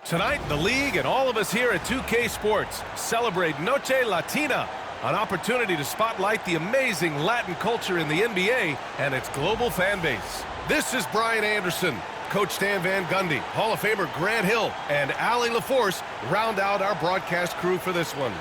Tonight, the league and all of us here at 2K Sports celebrate Noche Latina, an opportunity to spotlight the amazing Latin culture in the NBA and its global fan base. This is Brian Anderson. Coach Stan Van Gundy, Hall of Famer Grant Hill, and Allie LaForce round out our broadcast crew for this one.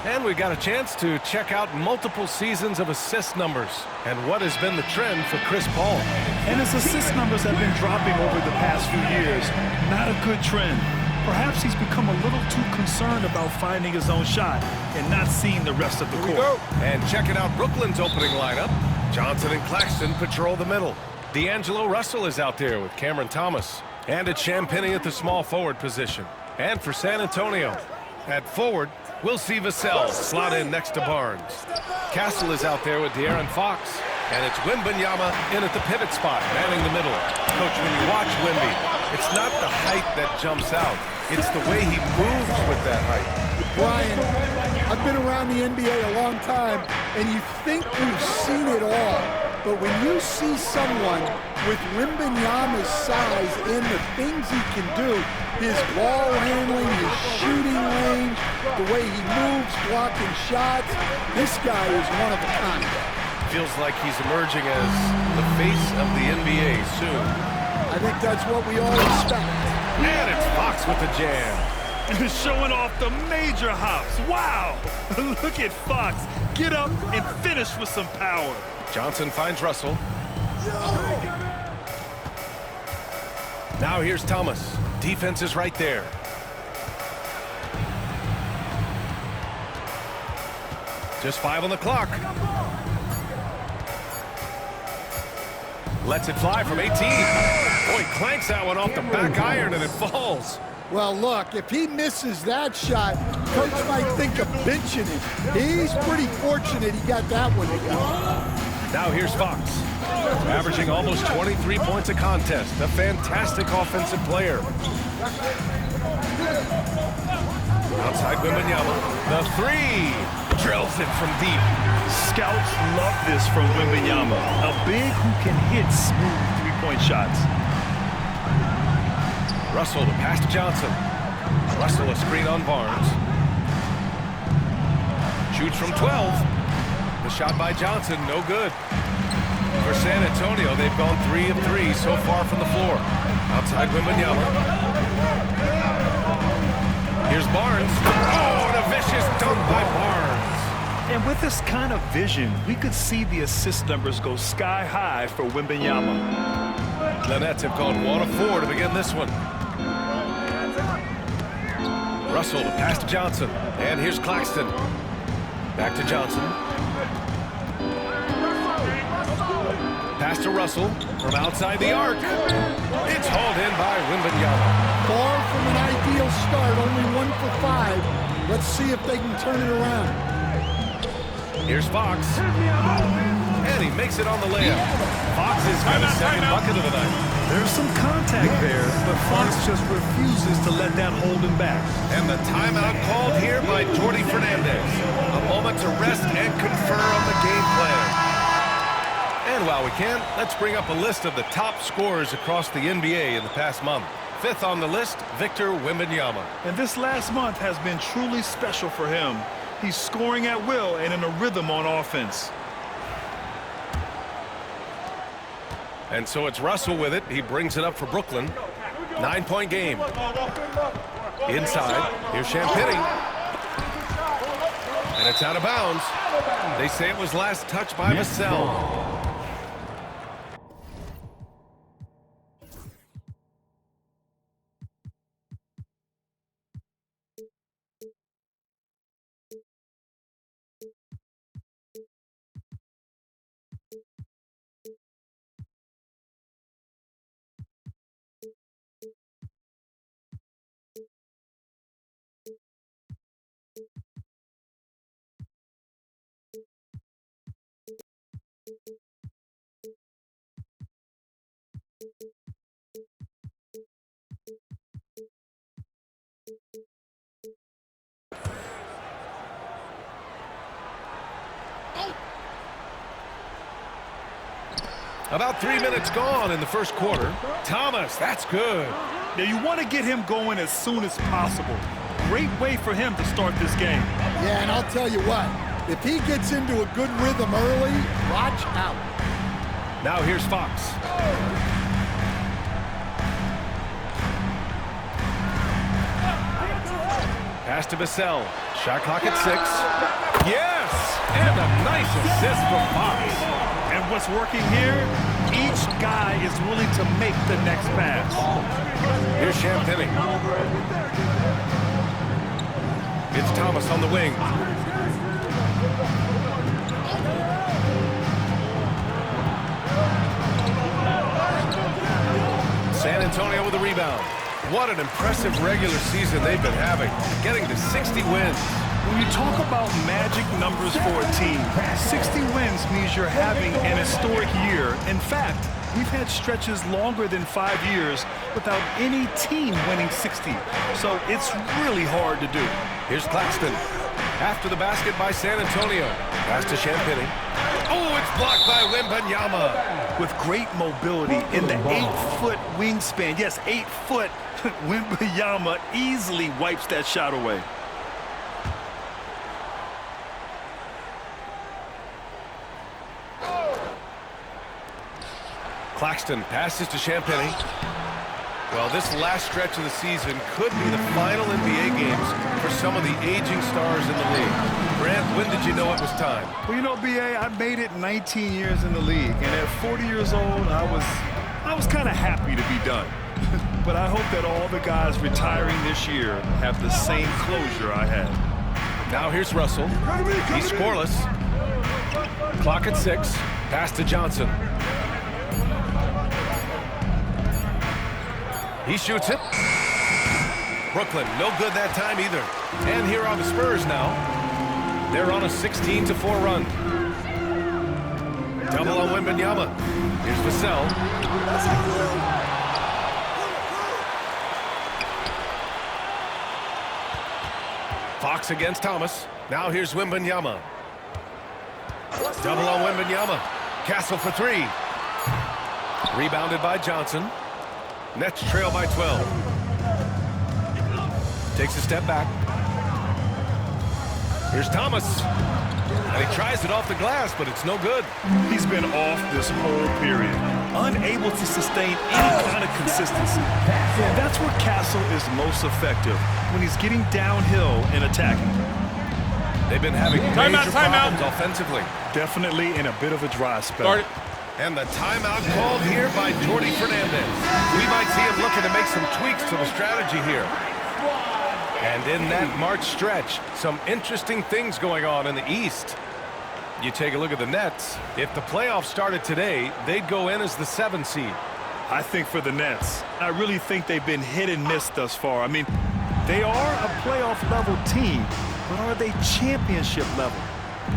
And we got a chance to check out multiple seasons of assist numbers and what has been the trend for Chris Paul. And his assist numbers have been dropping over the past few years. Not a good trend. Perhaps he's become a little too concerned about finding his own shot and not seeing the rest of the court. And checking out Brooklyn's opening lineup. Johnson and Claxton patrol the middle. D'Angelo Russell is out there with Cameron Thomas. And it's Champagnie at the small forward position. And for San Antonio, at forward, we'll see Vassell slot in next to Barnes. Castle is out there with De'Aaron Fox. And it's Wembanyama in at the pivot spot, manning the middle. Coach, when you watch Wemby, it's not the height that jumps out. It's the way he moves with that height. Brian, I've been around the NBA a long time, and you think you've seen it all. But when you see someone with Wembanyama's size and the things he can do, his ball handling, his shooting range, the way he moves, blocking shots, this guy is one of a kind. Feels like he's emerging as the face of the NBA soon. I think that's what we all expect. And it's Fox with the jam. Showing off the major hops. Wow! Look at Fox. Get up and finish with some power. Johnson finds Russell. Now here's Thomas. Defense is right there. Just 5 on the clock. Lets it fly from 18. Boy, clanks that one off the back iron and it falls. Well, look, if he misses that shot, Coach might think of benching him. He's pretty fortunate he got that one to go. Now here's Fox, averaging almost 23 points a contest. A fantastic offensive player. Outside Wembanyama, the three. Drills it from deep. Scouts love this from Wembanyama. A big who can hit smooth three-point shots. Russell to pass to Johnson. Russell a screen on Barnes. Shoots from 12. The shot by Johnson, no good. For San Antonio, they've gone 3 of 3 so far from the floor. Outside Wembanyama. Here's Barnes. Oh, and a vicious dunk by Barnes. And with this kind of vision, we could see the assist numbers go sky high for Wembanyama. The Nets have gone 1 of 4 to begin this one. Russell to pass to Johnson. And here's Claxton. Back to Johnson. Pass to Russell from outside the arc. It's hauled in by Wembanyama. Far from an ideal start, only 1 for 5. Let's see if they can turn it around. Here's Fox. And he makes it on the layup. Fox has got his second bucket of the night. There's some contact there, but Fox just refuses to let that hold him back. And the timeout called here by Jordi Fernandez. A moment to rest and confer on the game plan. And while we can, let's bring up a list of the top scorers across the NBA in the past month. 5th on the list, Victor Wembanyama. And this last month has been truly special for him. He's scoring at will and in a rhythm on offense. And so it's Russell with it. He brings it up for Brooklyn. 9-point game. Inside, here's Champagnie. And it's out of bounds. They say it was last touched by Vassell. About 3 minutes gone in the first quarter. Thomas, that's good. Now, you want to get him going as soon as possible. Great way for him to start this game. Yeah, and I'll tell you what, if he gets into a good rhythm early, watch out. Now here's Fox. Pass to Vassell. Shot clock at 6. Yes! And a nice assist from Fox. And what's working here, each guy is willing to make the next pass. Here's Champagnie. It's Thomas on the wing. San Antonio with a rebound. What an impressive regular season they've been having, getting to 60 wins. When you talk about magic numbers for a team, 60 wins means you're having an historic year. In fact, we've had stretches longer than 5 years without any team winning 60. So it's really hard to do. Here's Claxton. After the basket by San Antonio. Pass to Champagnie. Oh, it's blocked by Wembanyama. With great mobility in the 8-foot wingspan. Yes, 8 foot. Wembanyama easily wipes that shot away. Claxton passes to Champagnie. Well, this last stretch of the season could be the final NBA games for some of the aging stars in the league. Grant, when did you know it was time? Well, you know, B.A., I made it 19 years in the league, and at 40 years old, I was kind of happy to be done. But I hope that all the guys retiring this year have the same closure I had. Now here's Russell. He's scoreless. Clock at 6. Pass to Johnson. He shoots it. Brooklyn, no good that time either. And here are the Spurs now. They're on a 16-4 run. Double on Wembanyama. Here's Vassell. Fox against Thomas. Now here's Wembanyama. Double on Wembanyama. Castle for 3. Rebounded by Johnson. Nets trail by 12. Takes a step back. Here's Thomas. And he tries it off the glass, but it's no good. He's been off this whole period, unable to sustain any kind of consistency. And that's where Castle is most effective, when he's getting downhill and attacking. They've been having major problems offensively. Definitely in a bit of a dry spell. And the timeout called here by Jordi Fernandez. We might see him looking to make some tweaks to the strategy here. And in that March stretch, some interesting things going on in the East. You take a look at the Nets. If the playoffs started today, they'd go in as the 7 seed. I think for the Nets, I really think they've been hit and miss thus far. I mean, they are a playoff-level team, but are they championship level?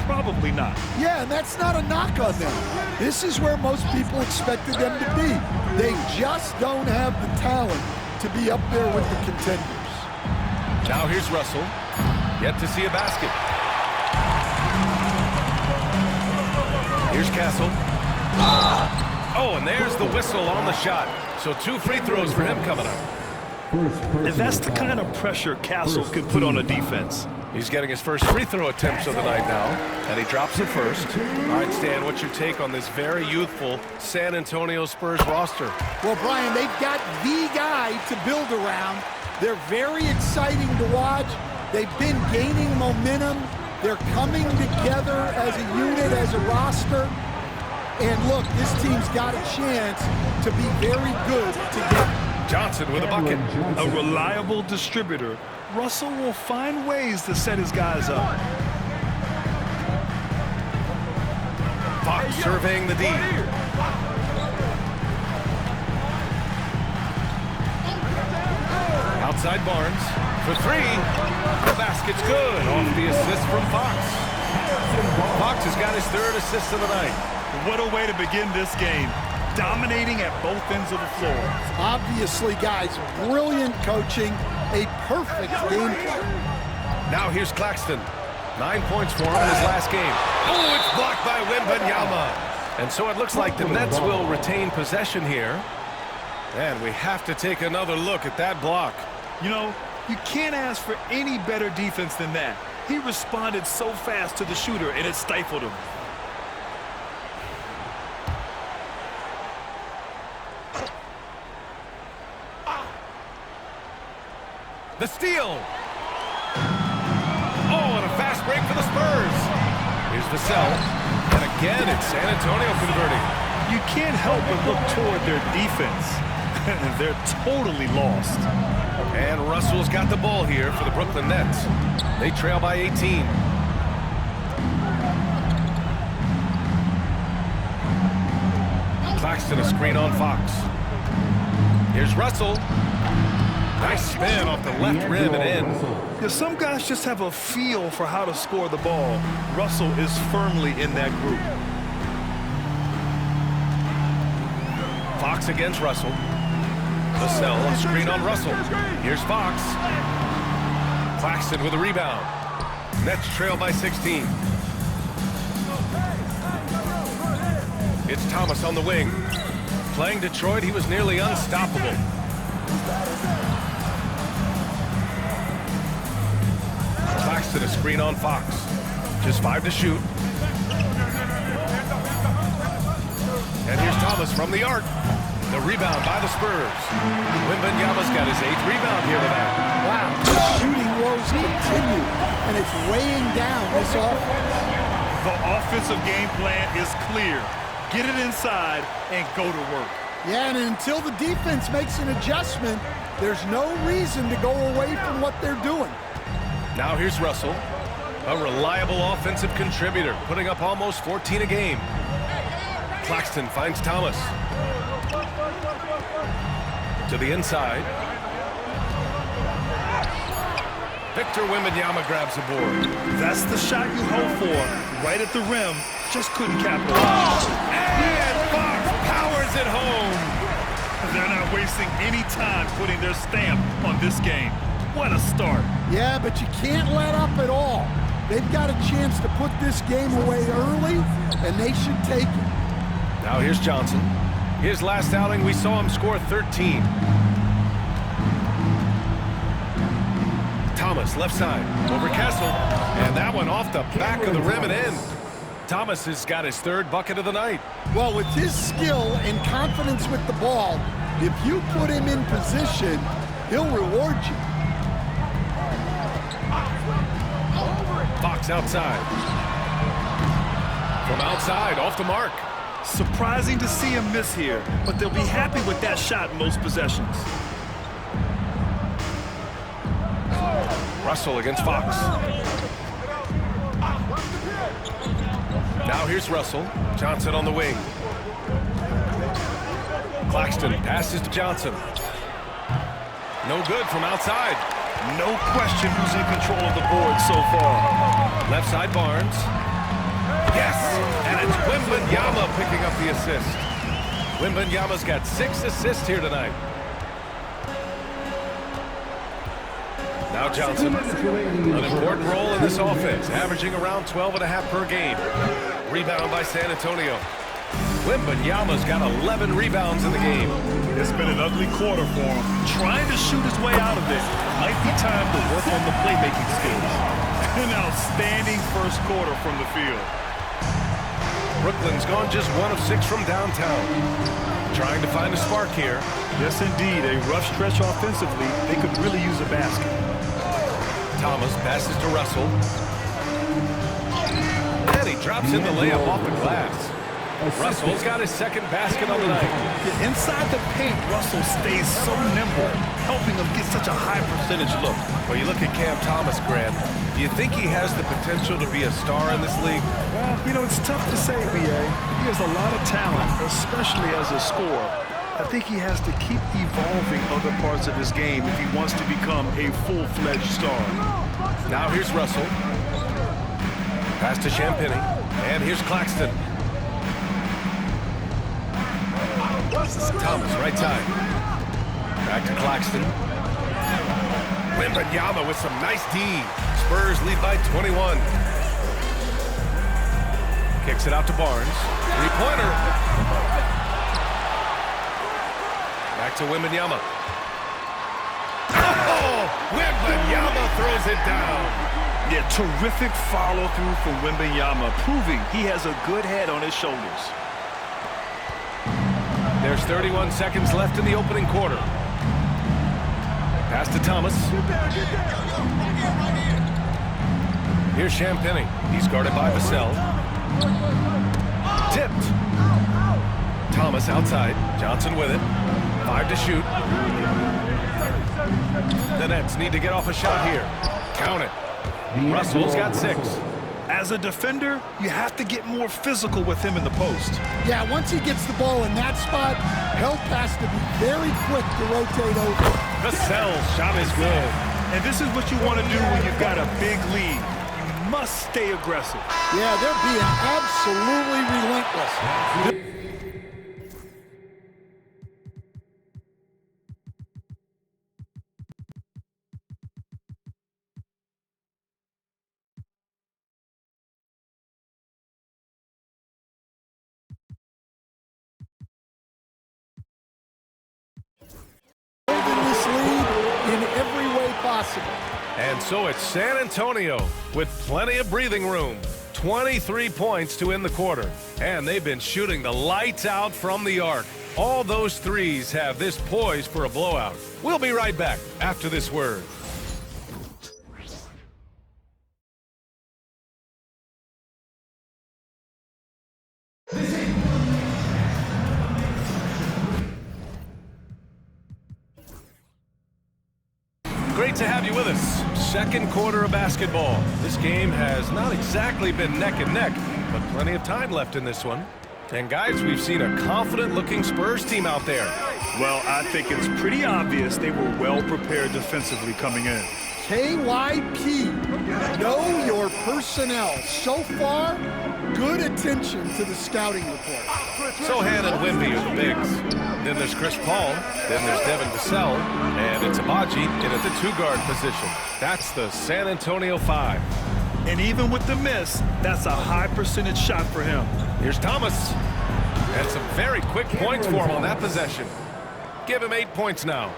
Probably not. Yeah, and that's not a knock on them. This is where most people expected them to be. They just don't have the talent to be up there with the contenders. Now here's Russell. Yet to see a basket. Here's Castle. Oh, and there's the whistle on the shot. So 2 free throws for him coming up. And that's the kind of pressure Castle can put on a defense. He's getting his first free throw attempts of the night now, and he drops it first. All right, Stan, what's your take on this very youthful San Antonio Spurs roster? Well, Brian, they've got the guy to build around. They're very exciting to watch. They've been gaining momentum. They're coming together as a unit, as a roster. And look, this team's got a chance to be very good together. Johnson with a bucket. A reliable distributor. Russell will find ways to set his guys up. Fox surveying the D. Outside Barnes for 3. The basket's good off the assist from Fox. Fox has got his 3rd assist of the night. What a way to begin this game. Dominating at both ends of the floor. Obviously, guys, brilliant coaching, a perfect game plan. Now here's Claxton. 9 points for him in his last game. Oh, it's blocked by Wembanyama. And so it looks like the Nets will retain possession here. And we have to take another look at that block. You know, you can't ask for any better defense than that. He responded so fast to the shooter, and it stifled him. The steal. Oh, and a fast break for the Spurs. Here's Vassell. And again, it's San Antonio converting. You can't help but look toward their defense. They're totally lost. And Russell's got the ball here for the Brooklyn Nets. They trail by 18. Claxton a screen on Fox. Here's Russell. Nice spin off the left rim and in. Yeah, some guys just have a feel for how to score the ball. Russell is firmly in that group. Fox against Russell. Vassell, a screen on Russell. Here's Fox. Claxton with a rebound. Nets trail by 16. It's Thomas on the wing. Playing Detroit, he was nearly unstoppable. Claxton a screen on Fox. Just 5 to shoot. And here's Thomas from the arc. The rebound by the Spurs. Wembanyama's got his 8th rebound here tonight. Wow, the shooting woes continue, and it's weighing down this offense. The offensive game plan is clear. Get it inside and go to work. Yeah, and until the defense makes an adjustment, there's no reason to go away from what they're doing. Now here's Russell, a reliable offensive contributor, putting up almost 14 a game. Claxton finds Thomas. To the inside. Victor Wembanyama grabs the board. That's the shot you hope for. Right at the rim, just couldn't capitalize. And Fox powers it home. They're not wasting any time putting their stamp on this game. What a start. Yeah, but you can't let up at all. They've got a chance to put this game away early, and they should take it. Now here's Johnson. His last outing, we saw him score 13. Thomas, left side, over Kessel. And that one off the back of the rim and in. Thomas has got his 3rd bucket of the night. Well, with his skill and confidence with the ball, if you put him in position, he'll reward you. Fox outside. From outside, off the mark. Surprising to see him miss here, but they'll be happy with that shot in most possessions. Russell against Fox. Now here's Russell. Johnson on the wing. Claxton passes to Johnson. No good from outside. No question who's in control of the board so far. Left side, Barnes. Yes, and it's Wembanyama picking up the assist. Wembanyama's got 6 assists here tonight. Now Johnson, an important role in this offense, averaging around 12.5 per game. Rebound by San Antonio. Wembanyama's got 11 rebounds in the game. It's been an ugly quarter for him. Trying to shoot his way out of it. Might be time to work on the playmaking skills. An outstanding first quarter from the field. Brooklyn's gone just 1 of 6 from downtown. Trying to find a spark here. Yes, indeed. A rough stretch offensively. They could really use a basket. Thomas passes to Russell. And he drops in the layup off the glass. Russell's got his 2nd basket on the night. Yeah, inside the paint, Russell stays so nimble, helping him get such a high percentage look. Well, you look at Cam Thomas, Grant. Do you think he has the potential to be a star in this league? Well, you know, it's tough to say, B.A. He has a lot of talent, especially as a scorer. I think he has to keep evolving other parts of his game if he wants to become a full-fledged star. Now here's Russell. Pass to Champagnie. And here's Claxton. Thomas, right side. Back to Claxton. Wembanyama with some nice D. Spurs lead by 21. Kicks it out to Barnes. Three-pointer. Back to Wembanyama. Oh! Wembanyama throws it down. Yeah, terrific follow-through from Wembanyama, proving he has a good head on his shoulders. There's 31 seconds left in the opening quarter. Pass to Thomas. Here's Champagnie. He's guarded by Vassell. Tipped. Thomas outside. Johnson with it. 5 to shoot. The Nets need to get off a shot here. Count it. Russell's got 6. As a defender, you have to get more physical with him in the post. Yeah, once he gets the ball in that spot, help has to be very quick to rotate over. Vassell's shot is good. And this is what you want to do when you've got a big lead. You must stay aggressive. Yeah, they're being absolutely relentless. Holding this lead in every way possible. And so it's San Antonio with plenty of breathing room. 23 points to end the quarter. And they've been shooting the lights out from the arc. All those threes have this poised for a blowout. We'll be right back after this word. Great to have you with us. Second quarter of basketball. This game has not exactly been neck and neck, but plenty of time left in this one. And guys, we've seen a confident-looking Spurs team out there. Well, I think it's pretty obvious they were well prepared defensively coming in. KYP, know your personnel. So far, good attention to the scouting report. Sochan and Wemby are the bigs. Then there's Chris Paul. Then there's Devin Vassell. And it's Agbaji in at the 2-guard position. That's the San Antonio 5. And even with the miss, that's a high percentage shot for him. Here's Thomas. And some very quick points for him on that possession. Give him 8 points now.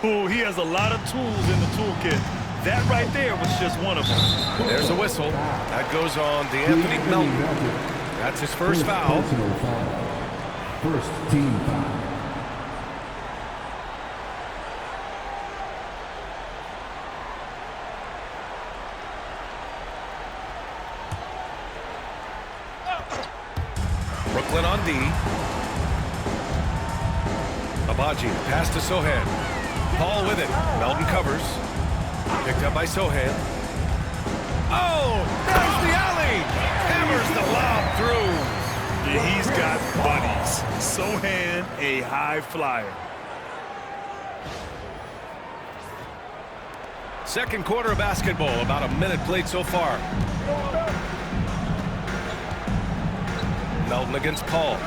Oh, he has a lot of tools in the toolkit. That right there was just one of them. There's a whistle. That goes on DeAnthony Melton. That's his first foul. First team foul. Brooklyn on D. Agbaji, pass to Sochan. Paul with it. Melton covers. Picked up by Sochan. Oh, there's the alley. Hammers the lob through. Yeah, he's got buddies. Sochan, a high flyer. Second quarter of basketball, about a minute played so far. Melton against Paul.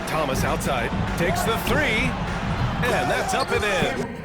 Thomas outside, takes the 3, and that's up and in.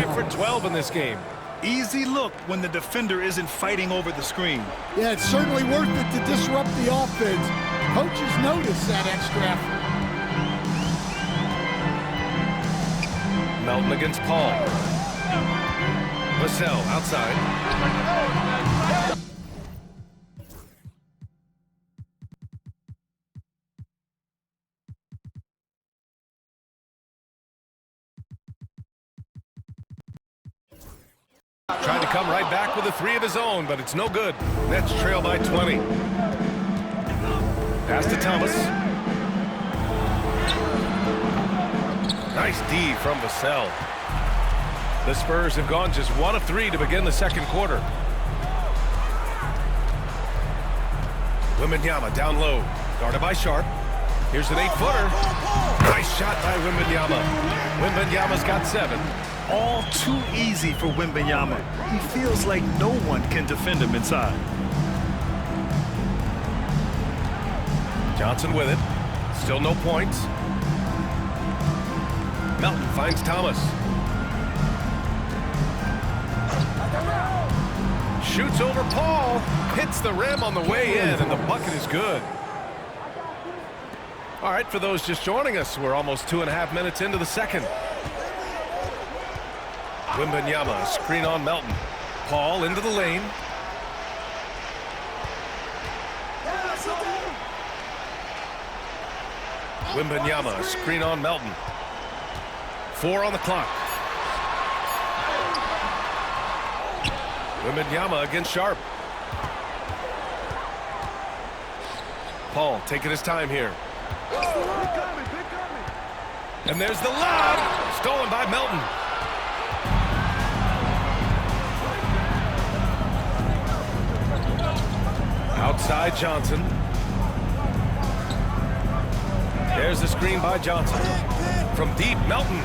5 for 12 in this game. Easy look when the defender isn't fighting over the screen. Yeah, it's certainly worth it to disrupt the offense. Coaches notice that extra effort. Melton against Paul. Vassell outside. Tried to come right back with a 3 of his own, but it's no good. Nets trail by 20. Pass to Thomas. Nice D from Vassell. The Spurs have gone just 1 of 3 to begin the second quarter. Wembanyama down low. Guarded by Sharp. Here's an 8-footer. Nice shot by Wembanyama. Wembanyama's got 7. All too easy for Wembanyama. He feels like no one can defend him inside. Johnson with it. Still no points. Melton finds Thomas. Shoots over Paul. Hits the rim on the way in, and the bucket is good. All right, for those just joining us, we're almost 2.5 minutes into the second. Wembanyama, screen on Melton. Paul into the lane. Wembanyama, screen on Melton. 4 on the clock. Wembanyama against Sharp. Paul taking his time here. And there's the lob. Stolen by Melton. Outside Johnson. There's the screen by Johnson. From deep, Melton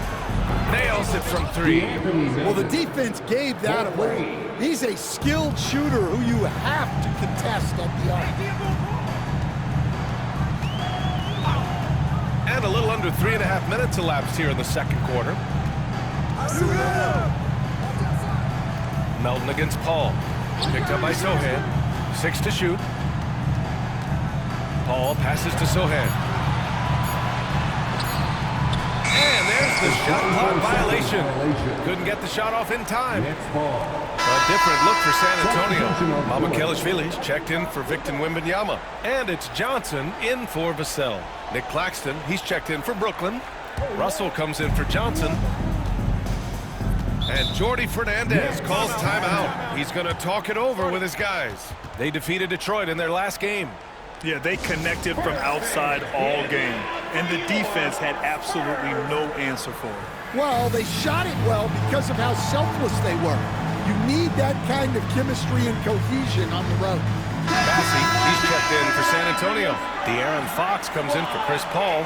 nails it from 3. Well, the defense gave that away. He's a skilled shooter who you have to contest at the arc. And a little under 3.5 minutes elapsed here in the second quarter. Melton against Paul. Picked up by Sohan. 6 to shoot. Paul passes to Sohan. And there's the shot clock violation. Couldn't get the shot off in time. A different look for San Antonio. Mamukelashvili's checked in for Victor Wembanyama. And it's Johnson in for Vassell. Nick Claxton, he's checked in for Brooklyn. Russell comes in for Johnson. And Jordi Fernandez calls timeout. He's going to talk it over with his guys. They defeated Detroit in their last game. Yeah, they connected from outside all game. And the defense had absolutely no answer for it. Well, they shot it well because of how selfless they were. You need that kind of chemistry and cohesion on the road. Bassey, he's checked in for San Antonio. De'Aaron Fox comes in for Chris Paul.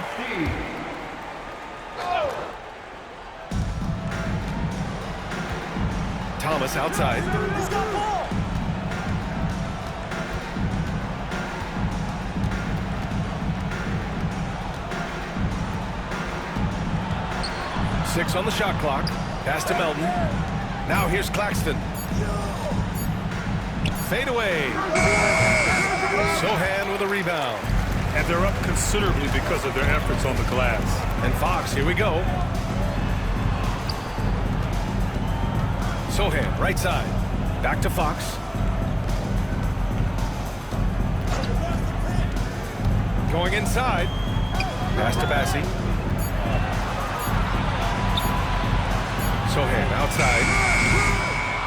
Thomas outside. He's got ball. 6 on the shot clock. Pass to Melton. Now here's Claxton. Fade away. Sohan with a rebound. And they're up considerably because of their efforts on the glass. And Fox, here we go. Sohan, right side. Back to Fox. Going inside. Pass to Bassey. Sohan outside.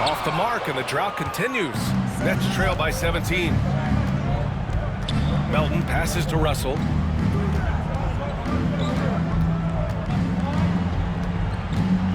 Off the mark, and the drought continues. Nets trail by 17. Melton passes to Russell.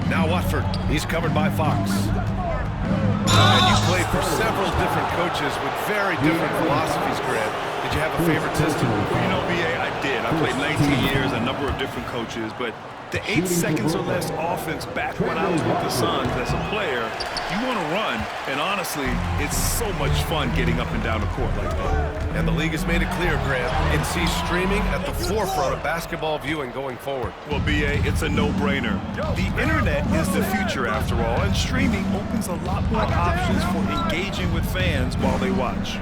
Now Watford. He's covered by Fox. And you played for several different coaches with very different philosophies, Grant. Did you have a favorite system? You know, B.A., I did. I played 19 years, a number of different coaches, but the 8 seconds or less offense back when I was with the Suns as a player, you want to run, and honestly, it's so much fun getting up and down the court like that. And the league has made it clear, Grant, it sees streaming at the forefront of basketball viewing going forward. Well, B.A., it's a no-brainer. The internet is the future, after all, and streaming opens a lot more options for engaging with fans while they watch.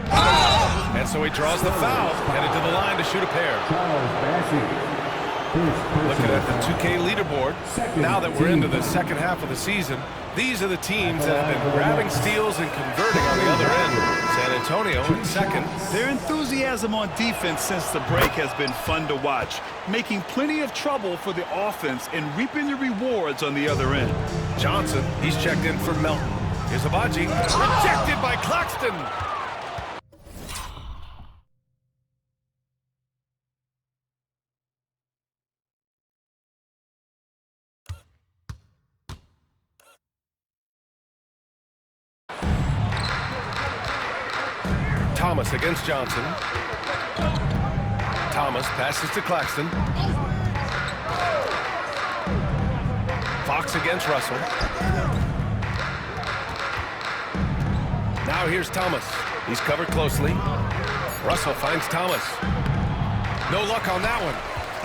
And so he draws the foul, headed to the line to shoot a pair. Looking at the 2K leaderboard, now that we're into the second half of the season, these are the teams that have been grabbing steals and converting on the other end. San Antonio in second. Their enthusiasm on defense since the break has been fun to watch, making plenty of trouble for the offense and reaping the rewards on the other end. Johnson, he's checked in for Melton. Here's Abaji, rejected by Claxton. Thomas against Johnson. Thomas passes to Claxton. Fox against Russell. Now here's Thomas. He's covered closely. Russell finds Thomas. No luck on that one.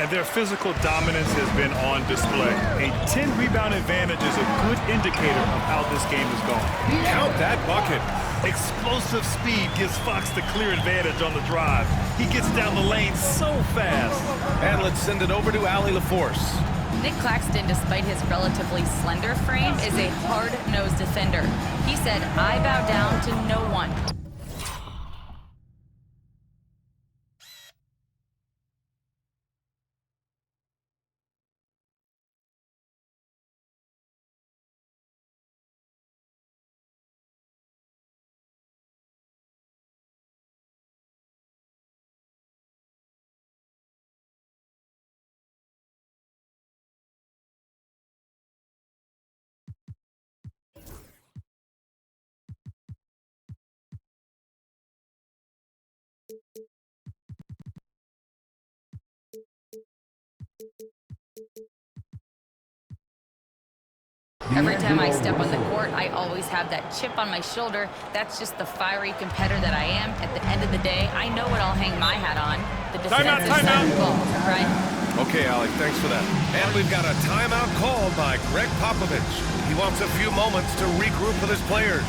And their physical dominance has been on display. A 10-rebound advantage is a good indicator of how this game is going. Count that bucket. Explosive speed gives Fox the clear advantage on the drive. He gets down the lane so fast. And let's send it over to Allie LaForce. Nick Claxton, despite his relatively slender frame, is a hard-nosed defender. He said, "I bow down to no one." Every time I step on the court, I always have that chip on my shoulder. That's just the fiery competitor that I am. At the end of the day, I know what I'll hang my hat on. The defensive side of the ball, right? Okay, Allie, thanks for that. And we've got a timeout called by Greg Popovich. He wants a few moments to regroup with his players.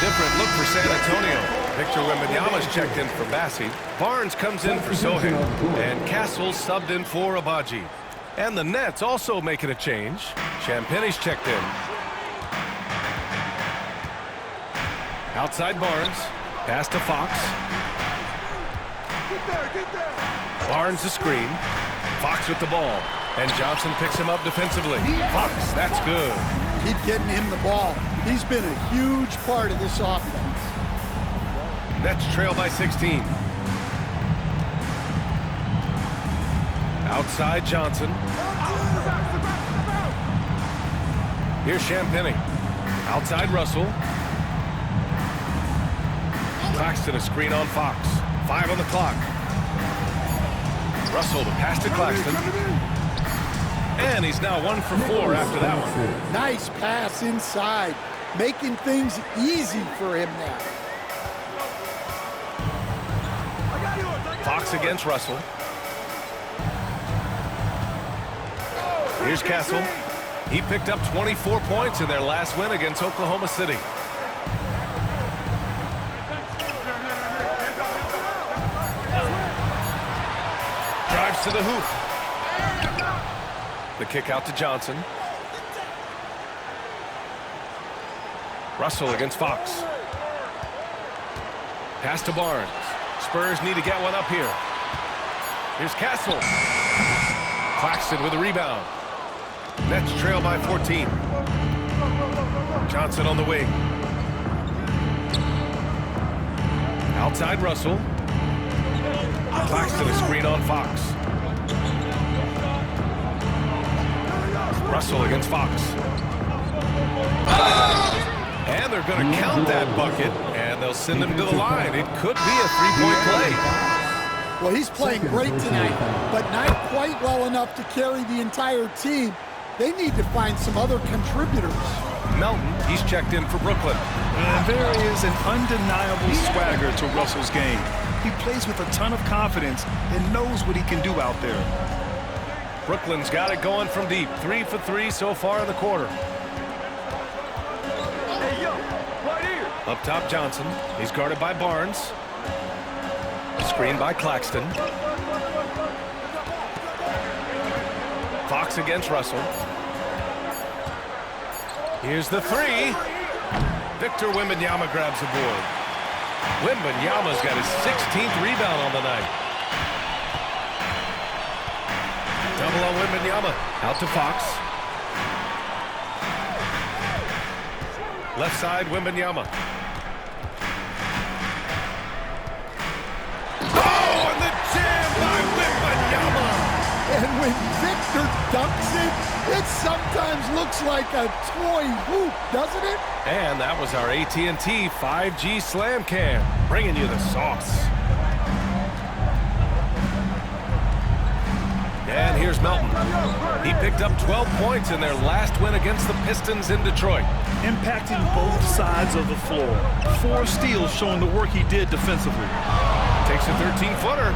Different look for San Antonio. Victor Wembanyama's checked in for Bassi. Barnes comes in for Sohail. And Castle subbed in for Abaji. And the Nets also making a change. Champagne's checked in. Outside Barnes. Pass to Fox. Barnes the screen. Fox with the ball. And Johnson picks him up defensively. Fox, that's good. Keep getting him the ball. He's been a huge part of this offense. Nets trail by 16. Outside Johnson. Here's Champagnie. Outside Russell. Claxton a screen on Fox. 5 on the clock. Russell the pass to Claxton. And he's now 1 for 4 after that one. Nice pass inside, making things easy for him now. Fox against Russell. Here's Castle. He picked up 24 points in their last win against Oklahoma City. Drives to the hoop. The kick out to Johnson. Russell against Fox. Pass to Barnes. Spurs need to get one up here. Here's Castle. Claxton with a rebound. Nets trail by 14. Johnson on the wing. Outside Russell. Claxton a screen on Fox. Russell against Fox. And they're going to count that bucket, and they'll send him to the line. It could be a three-point play. Well, he's playing great tonight, but not quite well enough to carry the entire team. They need to find some other contributors. Melton, he's checked in for Brooklyn. And there is an undeniable swagger to Russell's game. He plays with a ton of confidence and knows what he can do out there. Brooklyn's got it going from deep. 3 for 3 so far in the quarter. Up top, Johnson. He's guarded by Barnes. Screened by Claxton. Fox against Russell. Here's the three. Victor Wembanyama grabs the board. Wembanyama's got his 16th rebound on the night. Double on Wembanyama. Out to Fox. Left side, Wembanyama. Oh, and the jam by Wembanyama! And when Victor dunks it, it sometimes looks like a toy hoop, doesn't it? And that was our AT&T 5G Slam Cam, bringing you the sauce. And here's Melton. He picked up 12 points in their last win against the Pistons in Detroit. Impacting both sides of the floor. 4 steals showing the work he did defensively. Takes a 13-footer.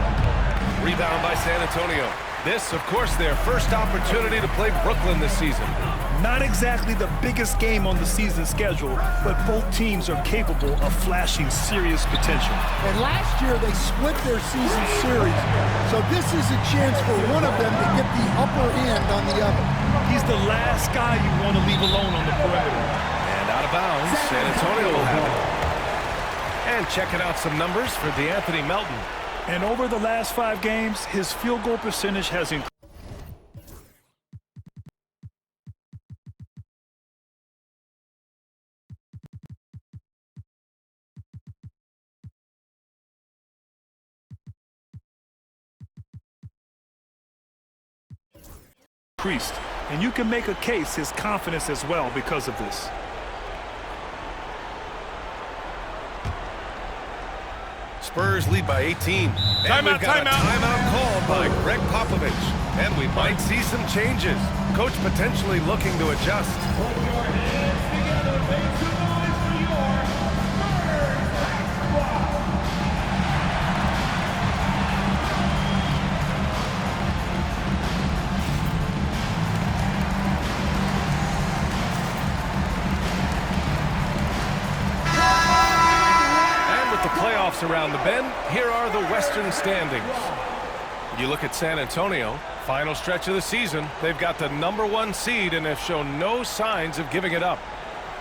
Rebound by San Antonio. This, of course, their first opportunity to play Brooklyn this season. Not exactly the biggest game on the season schedule, but both teams are capable of flashing serious potential. And last year they split their season series, so this is a chance for one of them to get the upper hand on the other. He's the last guy you want to leave alone on the perimeter. And out of bounds, San Antonio will have it. And checking out some numbers for DeAnthony Melton. And over the last 5 games, his field goal percentage has increased. And you can make a case his confidence as well because of this. Spurs lead by 18. And we've got a timeout called by Greg Popovich. And we might see some changes. Coach potentially looking to adjust. Around the bend, here are the Western standings. You look at San Antonio, final stretch of the season, they've got the #1 seed and have shown no signs of giving it up.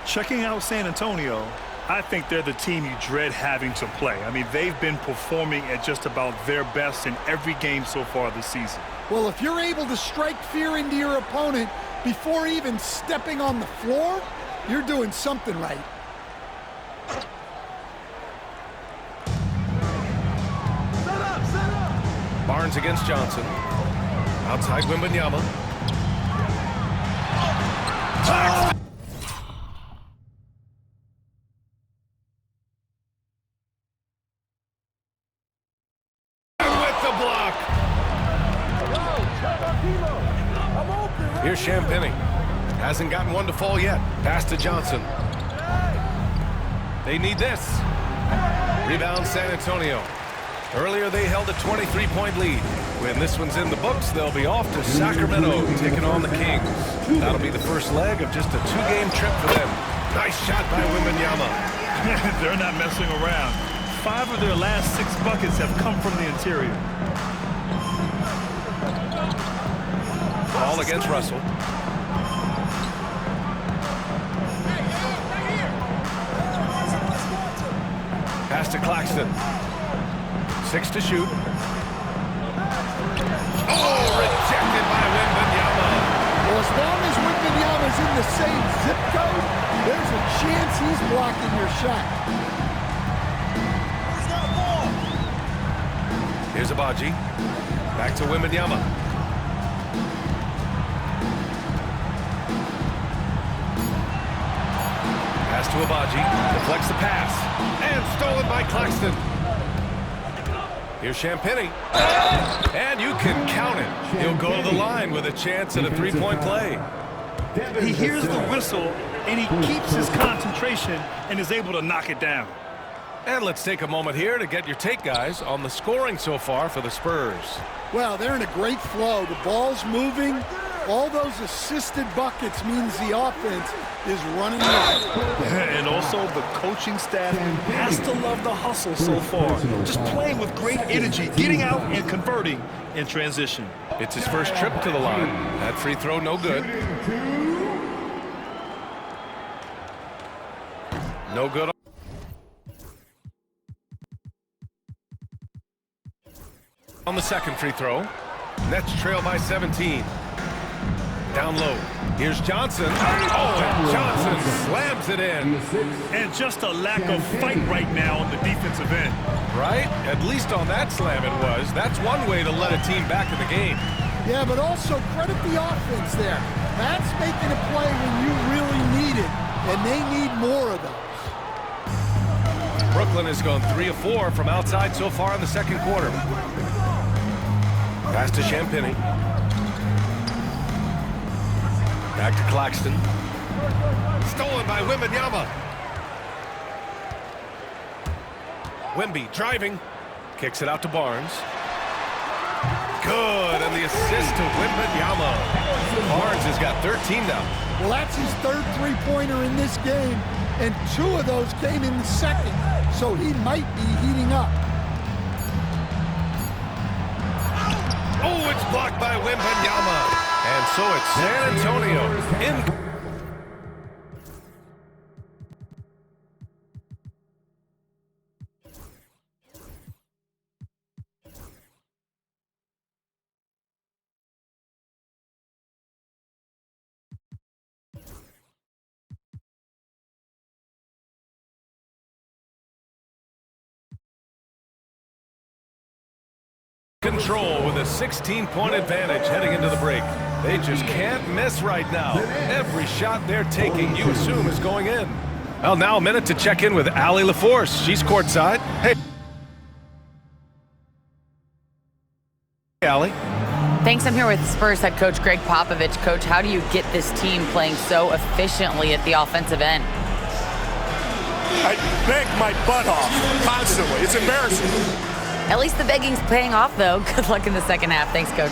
Checking out San Antonio, I think they're the team you dread having to play. I mean, they've been performing at just about their best in every game so far this season. Well, if you're able to strike fear into your opponent before even stepping on the floor, you're doing something right. Barnes against Johnson. Outside Wembanyama. With the block. Here's Champagnie. Hasn't gotten one to fall yet. Pass to Johnson. They need this. Rebound San Antonio. Earlier, they held a 23-point lead. When this one's in the books, they'll be off to Sacramento, taking on the Kings. That'll be the first leg of just a 2-game trip for them. Nice shot by Wembanyama. They're not messing around. 5 of their last 6 buckets have come from the interior. Ball against Russell. Pass to Claxton. 6 to shoot. Oh, rejected by Wembanyama. Well, as long as Wembanyama's in the same zip code, there's a chance he's blocking your shot. Here's Abaji. Back to Wembanyama. Pass to Abaji. Deflects the pass. And stolen by Claxton. Here's Champagnie. And you can count it. He'll go to the line with a chance at a three-point play. He hears the whistle, and he keeps his concentration and is able to knock it down. And let's take a moment here to get your take, guys, on the scoring so far for the Spurs. Well, they're in a great flow. The ball's moving. All those assisted buckets means the offense is running well. And also the coaching staff has to love the hustle so far. Just playing with great energy, getting out and converting in transition. It's his first trip to the line. That free throw, no good. No good. On the second free throw. Nets trail by 17. Down low. Here's Johnson. Oh, and Johnson slams it in. And just a lack of fight right now on the defensive end. Right? At least on that slam it was. That's one way to let a team back in the game. Yeah, but also credit the offense there. That's making a play when you really need it, and they need more of those. Brooklyn has gone 3 of 4 from outside so far in the second quarter. Pass to Champagnie. Back to Claxton. Stolen by Wembanyama. Wemby driving. Kicks it out to Barnes. Good, and the assist to Wembanyama. Barnes has got 13 now. Well, that's his third three-pointer in this game, and 2 of those came in the second, so he might be heating up. Oh, it's blocked by Wembanyama. And so it's San Antonio in. Control with a 16-point advantage heading into the break. They just can't miss right now. Every shot they're taking, you assume, is going in. Well, now a minute to check in with Allie LaForce. She's courtside. Hey, Allie. Thanks. I'm here with Spurs head coach Greg Popovich. Coach, how do you get this team playing so efficiently at the offensive end? I beg my butt off constantly. It's embarrassing. At least the begging's paying off, though. Good luck in the second half. Thanks, Coach.